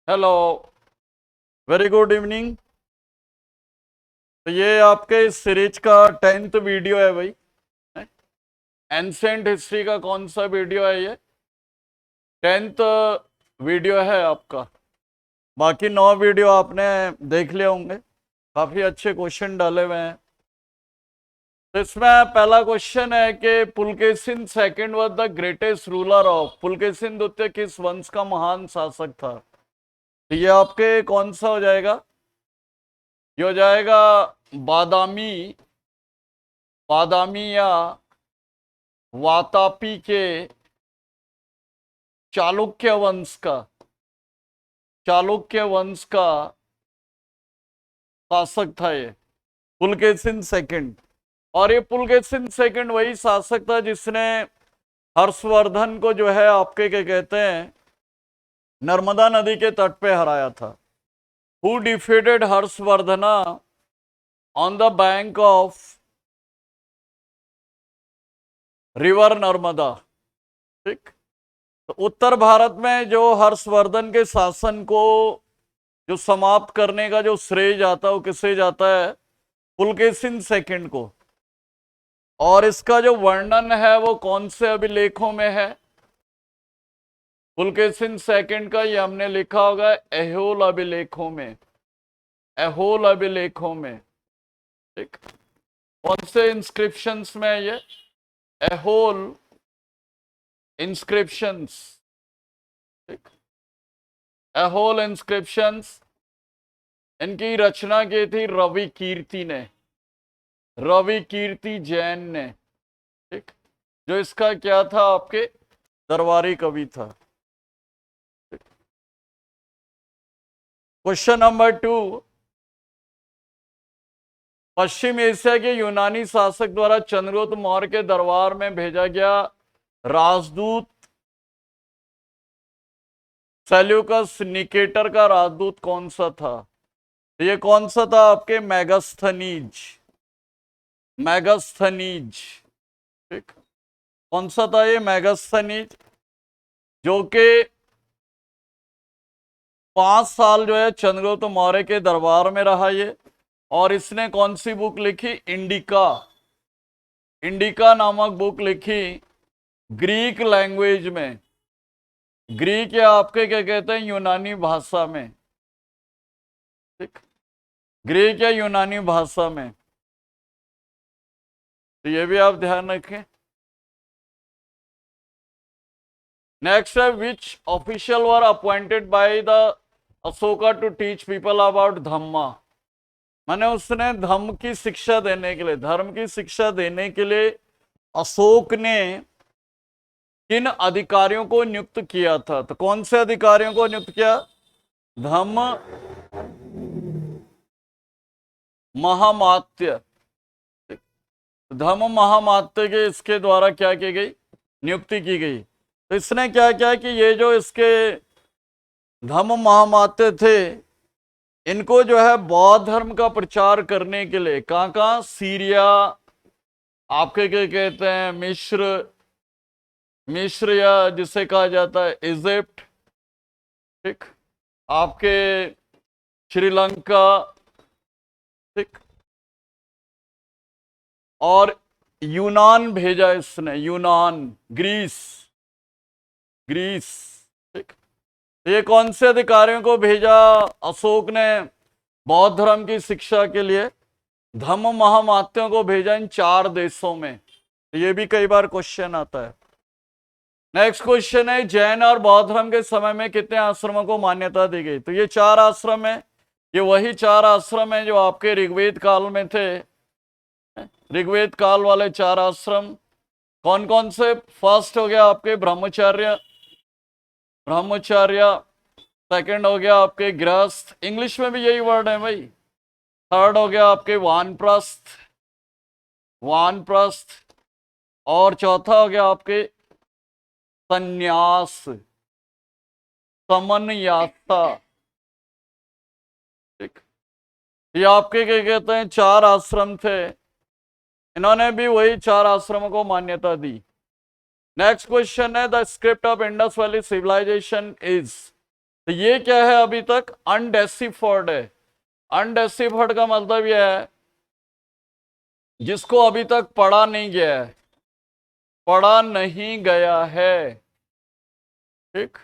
Hello, very good evening. तो ये आपके इस सीरीज का 10th वीडियो है भाई। एंसेंट हिस्ट्री का कौन सा वीडियो है ये? 10th वीडियो है आपका। बाकी 9 वीडियो आपने देख लिए होंगे। काफी अच्छे क्वेश्चन डाले हुए हैं। तो इसमें पहला क्वेश्चन है कि Pulakeshin second was the greatest ruler of. Pulakeshin द्वितीय किस वंश का महान शासक था? तो ये आपके कौन सा हो जाएगा? ये हो जाएगा बादामी। बादामी या वातापी के चालुक्य वंश का शासक था ये पुलकेशिन सेकंड। और ये पुलकेशिन सेकंड वही शासक था जिसने हर्षवर्धन को जो है आपके क्या कहते हैं नर्मदा नदी के तट पे हराया था। Who defeated Harshavardhana on the bank of river Narmada. ठीक। तो उत्तर भारत में जो हर्षवर्धन के शासन को जो समाप्त करने का जो श्रेय जाता है वो किसे जाता है? पुलकेशिन सेकंड को। और इसका जो वर्णन है वो कौन से अभिलेखों में है? पुलकेशिन सेकंड का ये हमने लिखा होगा ऐहोल अभिलेखों में। ऐहोल अभिलेखों में। ठीक। कौन से इंस्क्रिप्शंस में है ये? ऐहोल इंस्क्रिप्शंस। ठीक। ऐहोल इंस्क्रिप्शंस। इनकी रचना की थी रवि कीर्ति ने। रवि कीर्ति जैन ने। ठीक। जो इसका क्या था आपके दरबारी कवि था। Question number 2। पश्चिम एशिया के यूनानी शासक द्वारा चंद्रगुप्त मौर्य के दरबार में भेजा गया राजदूत सेल्यूकस निकेटर का राजदूत कौन सा था? ये कौन सा था आपके? मैगस्थनीज। मैगस्थनीज। ठीक। कौन सा था ये मैगस्थनीज? जो कि 5 साल जो है चंद्रगुप्त मौर्य के दरबार में रहा ये। और इसने कौन सी बुक लिखी? इंडिका। इंडिका नामक बुक लिखी ग्रीक लैंग्वेज में। ग्रीक या आपके क्या कहते हैं यूनानी भाषा में। ठीक। ग्रीक या यूनानी भाषा में। तो ये भी आप ध्यान रखें। नेक्स्ट है which official were appointed by the Ashoka to teach people about dhamma. माने उसने धर्म की शिक्षा देने के लिए, धर्म की शिक्षा देने के लिए अशोक ने किन अधिकारियों को नियुक्त किया था? तो कौन से अधिकारियों को नियुक्त किया? धम्म महामात्य। धम्म महामात्य के इसके द्वारा क्या की गई? नियुक्ति की गई। तो इसने क्या किया कि ये जो इसके धम्म महामात्य थे इनको जो है बौद्ध धर्म का प्रचार करने के लिए कहां कहां, सीरिया, आपके क्या कहते हैं मिस्र या जिसे कहा जाता है इजिप्ट, ठीक, आपके श्रीलंका, ठीक, और यूनान भेजा इसने। यूनान, ग्रीस। ग्रीस। ठीक। ये कौन से अधिकारियों को भेजा अशोक ने बौद्ध धर्म की शिक्षा के लिए? धम्म महामात्यों को भेजा इन 4 देशों में। ये भी कई बार क्वेश्चन आता है। नेक्स्ट क्वेश्चन है जैन और बौद्ध धर्म के समय में कितने आश्रमों को मान्यता दी गई? तो ये 4 आश्रम है। ये वही 4 आश्रम है जो आपके ऋग्वेद काल में थे। ऋग्वेद काल वाले 4 आश्रम कौन कौन से? फर्स्ट हो गया आपके ब्रह्मचर्य। ब्रह्मचर्य। सेकंड हो गया आपके गृहस्थ, इंग्लिश में भी यही वर्ड है भाई। थर्ड हो गया आपके वानप्रस्थ। वानप्रस्थ। और चौथा हो गया आपके संन्यास, समन्यासा। ठीक। ये आपके क्या कहते हैं 4 आश्रम थे। इन्होंने भी वही 4 आश्रमों को मान्यता दी। नेक्स्ट क्वेश्चन है the script of Indus valley civilisation is. तो ये क्या है, अभी तक अनडेसिफर्ड है। अनडेसिफर्ड का मतलब यह है जिसको अभी तक पढ़ा नहीं गया है, पढ़ा नहीं गया है। ठीक,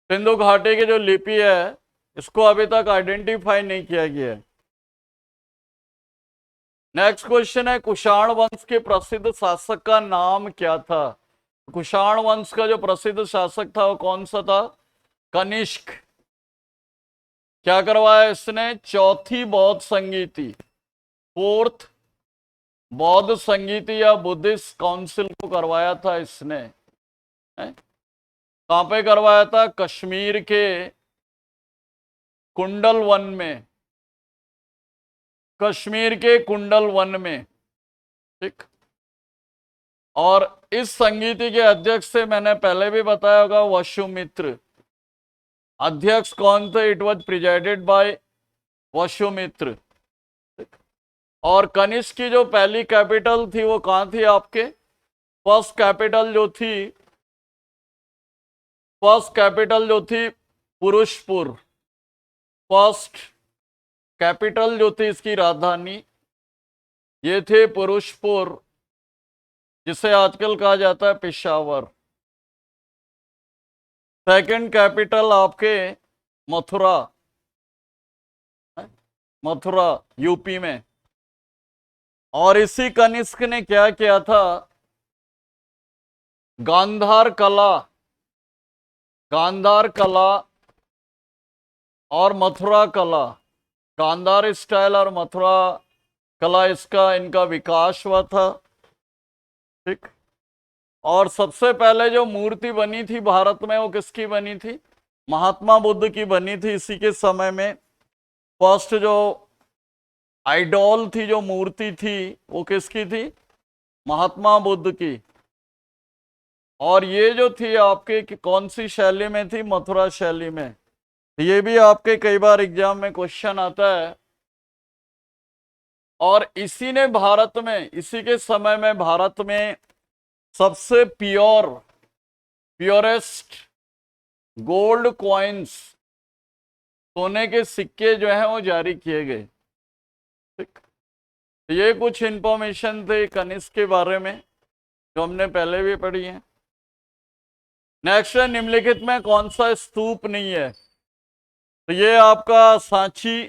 सिंधु घाटी की जो लिपि है इसको अभी तक आइडेंटिफाई नहीं किया गया है। नेक्स्ट क्वेश्चन है, कुषाण वंश के प्रसिद्ध शासक का नाम क्या था? कुषाण वंश का जो प्रसिद्ध शासक था वो कौन सा था? कनिष्क। क्या करवाया इसने? चौथी बौद्ध संगीति, फोर्थ बौद्ध संगीति या बुद्धिस्ट काउंसिल को करवाया था इसने। कहां पे करवाया था? कश्मीर के कुंडल वन में, कश्मीर के कुंडल वन में। ठीक, और इस संगीति के अध्यक्ष से मैंने पहले भी बताया होगा, वसुमित्र। अध्यक्ष कौन थे? It was presided by Vasumitra. और कनिष्क की जो पहली कैपिटल थी वो कहां थी आपके? फर्स्ट कैपिटल जो थी, फर्स्ट कैपिटल जो थी पुरुषपुर। फर्स्ट कैपिटल जो थी इसकी राजधानी ये थे पुरुषपुर, जिसे आजकल कहा जाता है पेशावर। सेकंड कैपिटल आपके मथुरा, मथुरा यूपी में। और इसी कनिष्क ने क्या किया था? गांधार कला, गांधार कला और मथुरा कला, गांधार स्टाइल और मथुरा कला, इसका इनका विकास हुआ था। ठीक, और सबसे पहले जो मूर्ति बनी थी भारत में वो किसकी बनी थी? महात्मा बुद्ध की बनी थी इसी के समय में। फर्स्ट जो आइडॉल थी, जो मूर्ति थी, वो किसकी थी? महात्मा बुद्ध की। और ये जो थी आपके कौन सी शैली में थी? मथुरा शैली में। ये भी आपके कई बार एग्जाम में क्वेश्चन आता है। और इसी ने भारत में, इसी के समय में भारत में सबसे प्योरेस्ट गोल्ड कॉइन्स, सोने के सिक्के जो हैं वो जारी किए गए। ठीक, ये कुछ इंफॉर्मेशन थे कनिष्क के बारे में जो हमने पहले भी पढ़ी है। नेक्स्ट है, निम्नलिखित में कौन सा स्तूप नहीं है? तो ये आपका सांची,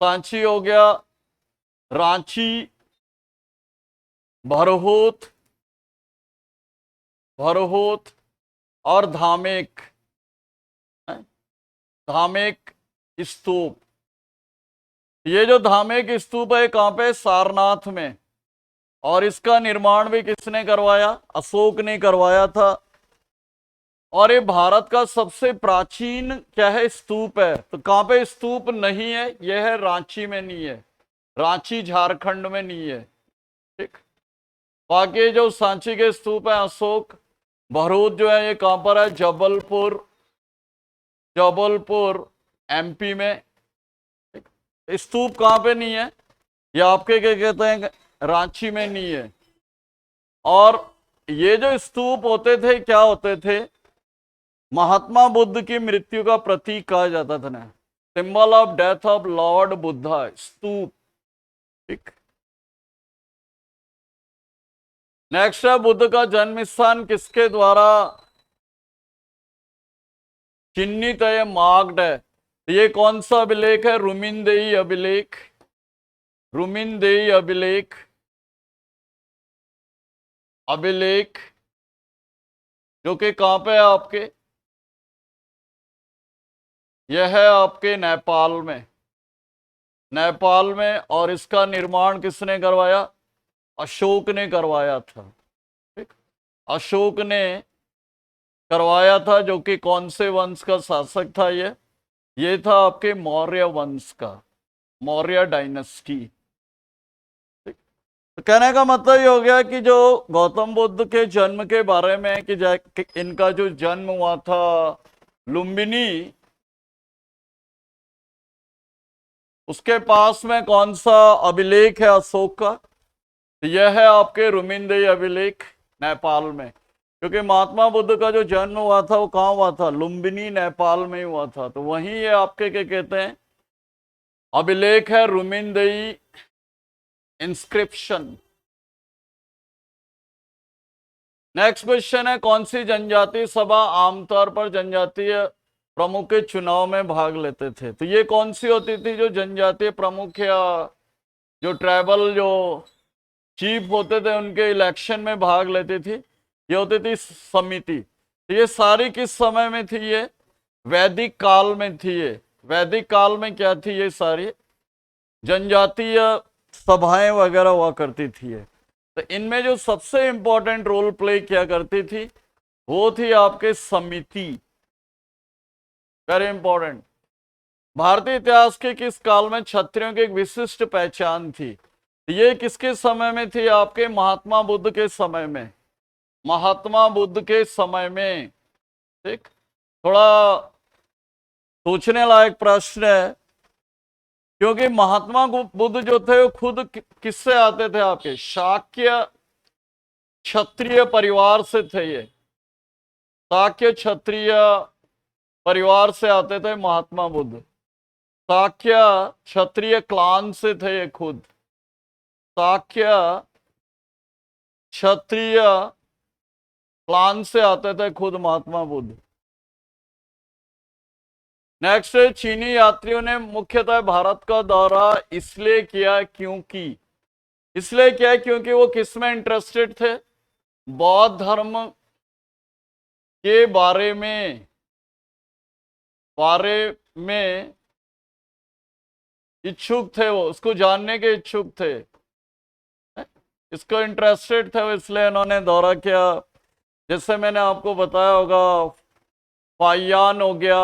सांची हो गया, रांची, भरहोत, भरहोत और धामेक, धामेक स्तूप। ये जो धामेक स्तूप है कहां पे? सारनाथ में। और इसका निर्माण भी किसने करवाया? अशोक ने करवाया था। और ये भारत का सबसे प्राचीन क्या है? स्तूप है। तो कहां पे स्तूप नहीं है? यह है रांची में नहीं है, रांची झारखंड में नहीं है। ठीक, बाकी जो सांची के स्तूप है अशोक, भरूच जो है ये कहां पर है? जबलपुर, जबलपुर एमपी में। स्तूप कहां पे नहीं है? ये आपके क्या कहते हैं? रांची में नहीं है। और ये जो स्तूप होते थे क्या होते थे? महात्मा बुद्ध की मृत्यु का प्रतीक कहा जाता था ना, symbol of death of lord Buddha, stupa. ठीक, नेक्स्ट है, बुद्ध का जन्म स्थान किसके द्वारा चिन्हित है, मार्क्ड है? ये कौन सा अभिलेख है? रुमिनदेई अभिलेख, रुमिनदेई अभिलेख, अभिलेख जो कि कहां पे है आपके? यह है आपके नेपाल में, नेपाल में। और इसका निर्माण किसने करवाया? अशोक ने करवाया था। ठीक, अशोक ने करवाया था, जो कि कौन से वंश का शासक था? ये था आपके मौर्य वंश का, मौर्य डायनेस्टी। तो कहने का मतलब ये हो गया कि जो गौतम बुद्ध के जन्म के बारे में कि इनका जो जन्म हुआ था लुम्बिनी, उसके पास में कौन सा अभिलेख है अशोक का? तो यह है आपके रुमिनदेई अभिलेख। नेपाल में, क्योंकि महात्मा बुद्ध का जो जन्म हुआ था वो कहाँ हुआ था, लुम्बिनी नेपाल में हुआ था। तो वहीं ये आपके क्या कहते हैं, अभिलेख है, रुमिनदेई इंस्क्रिप्शन। नेक्स्ट क्वेश्चन है, कौन सी जनजातीय सभा आमतौर पर जनजातीय प्रमुख के चुनाव में भाग लेते थे? तो ये कौन सी होती थी जो जनजातीय प्रमुख या जो ट्राइबल जो चीफ होते थे उनके इलेक्शन में भाग लेती थी? ये होती थी समिति। तो ये सारी किस समय में थी? ये वैदिक काल में थी। ये वैदिक काल में क्या थी? ये सारी जनजातीय सभाएं वगैरह हुआ करती थी। ये तो इनमें जो सबसे इंपॉर्टेंट रोल प्ले किया करती थी वो थी आपके समिति। Very important. भारतीय इतिहास के किस काल में क्षत्रियों की एक विशिष्ट पहचान थी? ये किसके समय में थी? आपके महात्मा बुद्ध के समय में। महात्मा बुद्ध के समय में। ठीक, थोड़ा सोचने लायक प्रश्न है, क्योंकि महात्मा बुद्ध जो थे वो खुद किससे आते थे? आपके शाक्य क्षत्रिय परिवार से थे। ये शाक्य क्षत्रिय परिवार से आते थे महात्मा बुद्ध। शाक्य क्षत्रिय क्लान से थे ये खुद। शाक्य क्षत्रिय क्लान से आते थे खुद महात्मा बुद्ध। नेक्स्ट, चीनी यात्रियों ने मुख्यतः भारत का दौरा इसलिए किया क्योंकि, इसलिए किया क्योंकि वो किस में इंटरेस्टेड थे? बौद्ध धर्म के बारे में इच्छुक थे, वो उसको जानने के इच्छुक थे, इसको इंटरेस्टेड थे वो, इसलिए इन्होंने दौरा किया। जैसे मैंने आपको बताया होगा, फाइयान हो गया,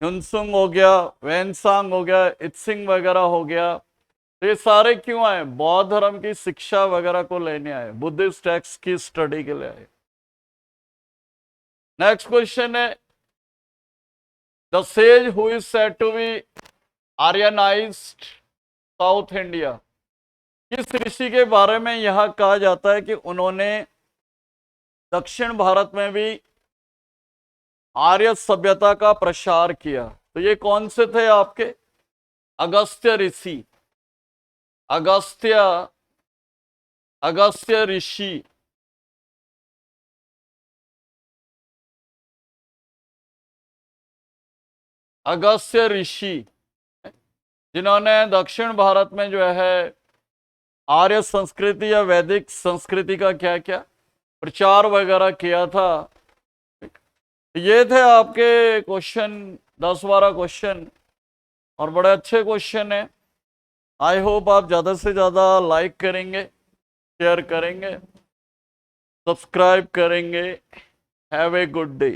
ह्युनसुंग हो गया, वेनसांग हो गया, इत्सिंग वगैरह हो गया। तो ये सारे क्यों आए? बौद्ध धर्म की शिक्षा वगैरह को लेने आए, बुद्धिस्ट टेक्स्ट की स्टडी के लिए आए। नेक्स्ट क्वेश्चन है, the sage who is said to be aryanized South India. किस ऋषि के बारे में यह कहा जाता है कि उन्होंने दक्षिण भारत में भी आर्य सभ्यता का प्रसार किया? तो ये कौन से थे आपके? अगस्त्य ऋषि। अगस्त्य ऋषि। अगस्त्य ऋषि जिन्होंने दक्षिण भारत में जो है आर्य संस्कृति या वैदिक संस्कृति का क्या क्या प्रचार वगैरह किया था। ये थे आपके क्वेश्चन, 10-12 क्वेश्चन, और बड़े अच्छे क्वेश्चन है। आई होप आप ज़्यादा से ज़्यादा लाइक करेंगे, शेयर करेंगे, सब्सक्राइब करेंगे। Have a good day.